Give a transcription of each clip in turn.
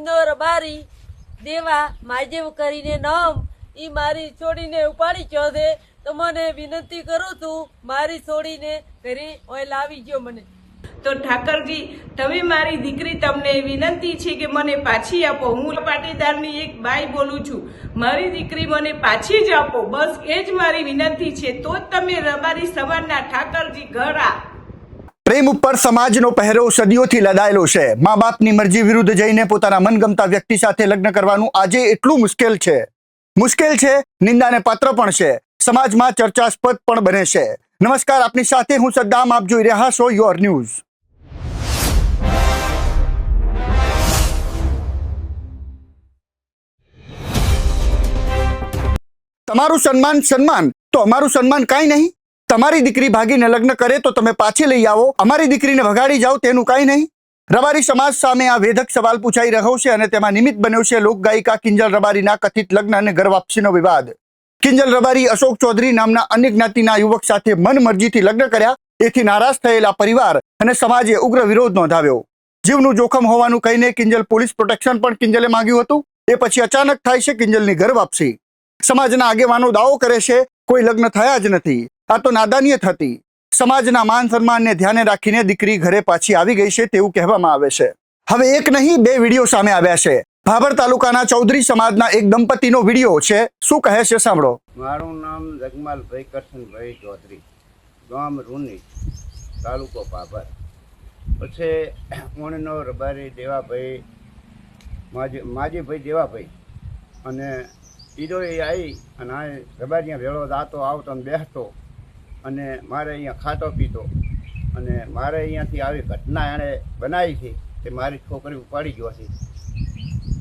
ઓણનો રબારી દેવા માજેવ કરીને નામ ઈ મારી છોડીને ઉપાડી ગયો છે તો મને વિનંતી કરું છું મારી છોડીને ઘરે ઓય લાવી ગયો મને। તો ઠાકરજી તમે મારી દીકરી તમને વિનંતી છે કે મને પાછી આપો। હું પાટીદારની એક બાઈ બોલું છું, મારી દીકરી મને પાછી જ આપો, બસ એ જ મારી વિનંતી છે। તો જ તમે રબારી સમાજના ઠાકરજી ઘર આ। પ્રેમ ઉપર સમાજનો પહેરો સદીઓથી લદાયેલો છે। મા બાપની મરજી વિરુદ્ધ જઈને પોતાના મનગમતા વ્યક્તિ સાથે લગ્ન કરવાનું આજે એટલું મુશ્કેલ છે, નિંદાને પાત્ર પણ છે, સમાજમાં ચર્ચાસ્પદ પણ બને છે। નમસ્કાર, આપની સાથે હું સદ્દામ, આપ જોઈ રહ્યા છો યોર ન્યૂઝ। તમારું સન્માન તો અમારું સન્માન કાંઈ નહીં। તમારી દીકરી ભાગીને લગ્ન કરે તો તમે પાછી લઈ આવો, અમારી દીકરીને ભગાડી જાઓ તેનું કાંઈ નહીં। રબારી સમાજ સામે આ વેધક સવાલ પૂછાઈ રહ્યો છે અને તેમાં નિમિત્ત બન્યો છે લોકગાયિકા કિંજલ રબારીના કથિત લગ્ન અને ઘર વાપસીનો વિવાદ। કિંજલ રબારી અશોક ચૌધરી નામના અન્ય જ્ઞાતિના યુવક સાથે મનમરજીથી લગ્ન કર્યા, એથી નારાજ થયેલા પરિવાર અને સમાજે ઉગ્ર વિરોધ નોંધાવ્યો। જીવનું જોખમ હોવાનું કહીને કિંજલ પોલીસ પ્રોટેક્શન પણ કિંજલે માંગ્યું હતું। એ પછી અચાનક થાય છે કિંજલની ઘર વાપસી। સમાજના આગેવાનો દાવો કરે છે કોઈ લગ્ન થયા જ નથી, આ તો નાદાનિયત હતી। સમાજના માન સન્માનને ધ્યાને રાખીને દીકરી ઘરે પાછી આવી ગઈ છે તેવું કહેવામાં આવે છે। હવે એક નહીં બે વિડીયો સામે આવ્યા છે। ભાભર તાલુકાના ચૌધરી સમાજના એક દંપતીનો વિડીયો છે, શું કહે છે સાંભળો। મારું નામ જગમાલભાઈ કરશનભાઈ ચૌધરી, ગામ રૂની, તાલુકો ભાભર। પછી ઓણનો રબારી દેવાભાઈ માજીભાઈ દેવાભાઈ અને ઈડો એ આવી અને આ રબારીયા ભેળો દાતો આવતો ને બેસતો અને મારે અહીંયા ખાતો પીતો અને મારે અહીંયાથી આવી ઘટના એણે બનાવી છે તે મારી છોકરી ઉપાડી ગયો છે।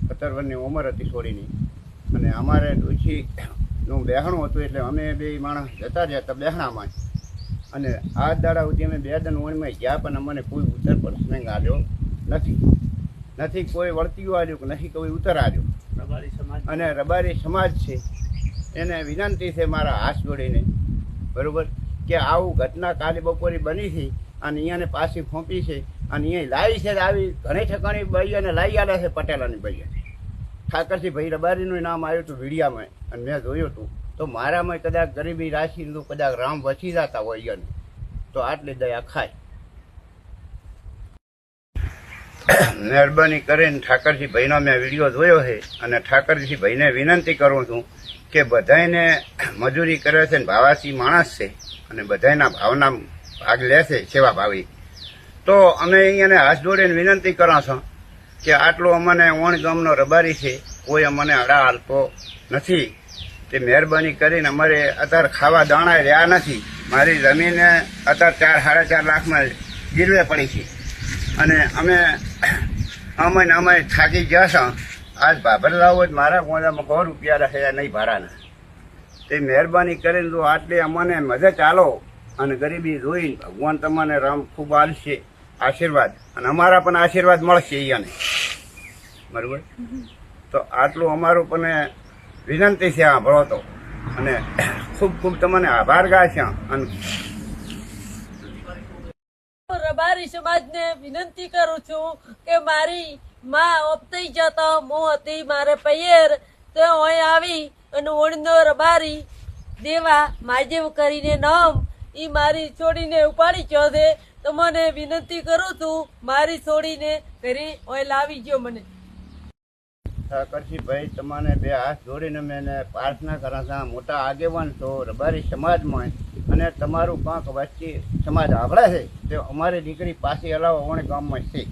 17 વર્ષની ઉંમર હતી છોડીની અને અમારે ડોશીનું બહેણું હતું એટલે અમે બે માણસ જતા રહ્યા બહેણામાં અને આ દાડા સુધી અમે 2 દિન ઓણમાં ગયા પણ અમને કોઈ ઉત્તર પ્રશ્ન આવ્યો નથી કોઈ વળતીઓ આવ્યું કે નથી કોઈ ઉત્તર આવ્યો। અને રબારી સમાજ છે એને વિનંતી છે મારા હાથ જોડીને, બરાબર, કે આવું ઘટના કાલે બપોરે બની છે અને અહીંયાને પાછી ફોંપી છે અને અહીંયા લાવી છે। આવી ઘણી ઠકાણી ભાઈ અને લાવી આવ્યા છે પટેલાની ભાઈ ઠાકરસિંહ ભાઈ રબારીનું નામ આવ્યું હતું વિડીયામાં અને મેં જોયું હતું। તો મારામાં કદાચ ગરીબી રાશિ કદાચ રામ વસી જતા હોય એને તો આટલી દયા ખાય। મહેરબાની કરીને ઠાકરસિંહ ભાઈનો મેં વિડીયો જોયો છે અને ઠાકરસિંહ ભાઈને વિનંતી કરું છું કે બધાને મજૂરી કરે છે ને ભાવાસી માણસ છે અને બધાના ભાવના ભાગ લે છે સેવા ભાવી। તો અમે અહીંયાને હાથ જોડીને વિનંતી કરો છો કે આટલો અમને ઓણ ગામનો રબારી છે, કોઈ અમને અડા હાલતો નથી, તે મહેરબાની કરીને અમારે અત્યારે ખાવા દાણા રહ્યા નથી। મારી જમીને અત્યારે 4-4.5 લાખમાં ગીરવે પડી છે અને અમે થાકી ગયા છો। આજ ભાભર લાવો જ મારા ગોંદામાં 100 રૂપિયા રહ્યા નહીં ભાડાના, તે મહેરબાની કરીને જો આટલી અમને મદદ ચાલો અને ગરીબી જોઈને ભગવાન તમને રામ ખૂબ આલશે આશીર્વાદ અને અમારા પણ આશીર્વાદ મળશે અહીંયાને, બરાબર। તો આટલું અમારું પણ વિનંતી છે સાંભળો તો અને ખૂબ ખૂબ તમને આભાર ગાય છે। અને રબારી સમાજને વિનંતી કરું છું કે મારી માં ઓપતી જતા હું હતી મારે પૈયર તો અહીં આવી અને ઓણનો રબારી દેવા માજેવ કરીને નામ ઈ મારી છોડીને ઉપાડી ગયો છે તો મને વિનંતી કરું છું મારી છોડીને ઘરે ઓય લાવી ગયો મને। ઠાકરસિંહ ભાઈ તમને 2 હાથ જોડીને મેં પ્રાર્થના કરા છું, મોટા આગેવાન છો રબારી સમાજમાં અને તમારું કાંક વચ્ચે સમાજ આવડે છે તે અમારી દીકરી પાછી હલાવો ઓણ ગામમાં છે,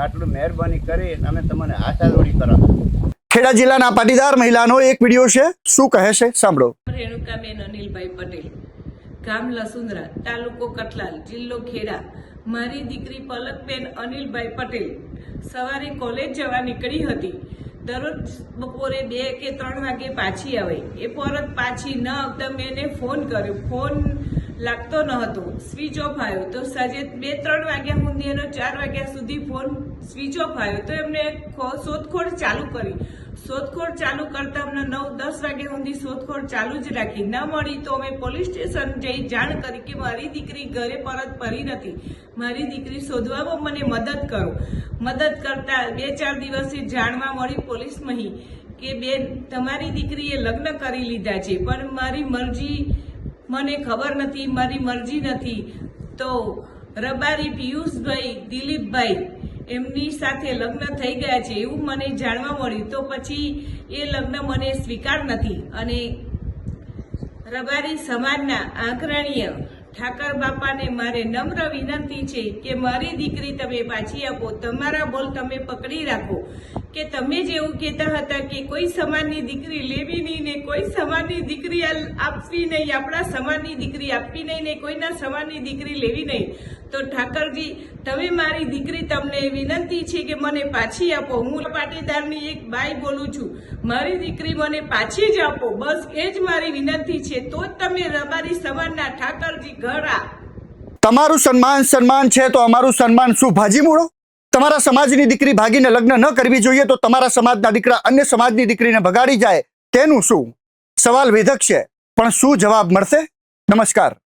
આટલું મહેરબાની કરી અમે તમને હાથ જોડી કરો। ખેડા જિલ્લાના પાટીદાર મહિલાનો એક વિડીયો છે, શું કહે છે સાંભળો। રેણુકાબેન અનિલભાઈ પટેલ, ગામ લસુંદરા, તાલુકો કટલાલ, જિલ્લો ખેડા। મારી દીકરી પલકબેન અનિલભાઈ પટેલ સવારે કોલેજ જવા નીકળી હતી। દરરોજ બપોરે 2 કે 3 વાગે પાછી આવે, એ પરત પાછી ન આવતા મેં એને ફોન કર્યો, ફોન લાગતો ન હતો, સ્વિચ ઓફ આવ્યો। તો સાંજે 2-3 વાગ્યા સુધી એનો 4 વાગ્યા સુધી ફોન સ્વિચ ઓફ આવ્યો તો એમને શોધખોળ ચાલુ કરી। શોધખોળ ચાલુ કરતા અમને 9-10 વાગ્યા સુધી શોધખોળ ચાલુ જ રાખી. ન મળી તો અમે પોલીસ સ્ટેશન જઈ જાણ કરી કે મારી દીકરી ઘરે પરત ફરી નથી, મારી દીકરી શોધવામાં મને મદદ કરો. મદદ કરતા 2-4 દિવસે જાણવા મળી પોલીસમાં કે બેન તમારી દીકરીએ લગ્ન કરી લીધા છે, પણ મારી મરજી મને ખબર નથી, મારી મરજી નથી. તો રબારી પિયુષભાઈ દિલીપભાઈ એમની સાથે લગ્ન થઈ ગયા છે એવું મને જાણવા મળ્યું. તો પછી એ લગ્ન મને સ્વીકાર નથી અને રબારી સમાજના આગ્રણીય ઠાકર બાપાને મારે નમ્ર વિનંતી છે કે મારી દીકરી તમે પાછી આપો. તમારા બોલ તમે પકડી રાખો કે તમે જેવું કહેતા હતા કે કોઈ સમાજની દીકરી લેવી નહીં ને કોઈ સમાજની દીકરી આપવી નહીં, આપણા સમાજની દીકરી આપવી નહીં ને કોઈના સમાજની દીકરી લેવી નહીં. તો ઠાકરજી તમે મારી દીકરી તમને વિનંતી છે કે મને પાછી આપો. હું પાટીદારની એક બાઈ બોલું છું, મારી દીકરી મને પાછી જ આપો, બસ એ જ મારી વિનંતી છે. તો જ તમે રબારી સમાજના ઠાકરજી ઘર આ. તમારું સન્માન સન્માન છે તો અમારું સન્માન શું ભાજી મૂળો? તમારા સમાજની દીકરી ભાગીને લગ્ન ન કરવી જોઈએ તો તમારા સમાજના દીકરા અન્ય સમાજની દીકરીને ભગાડી જાય તેનું શું? સવાલ વેધક છે, પણ શું જવાબ મળશે? નમસ્કાર.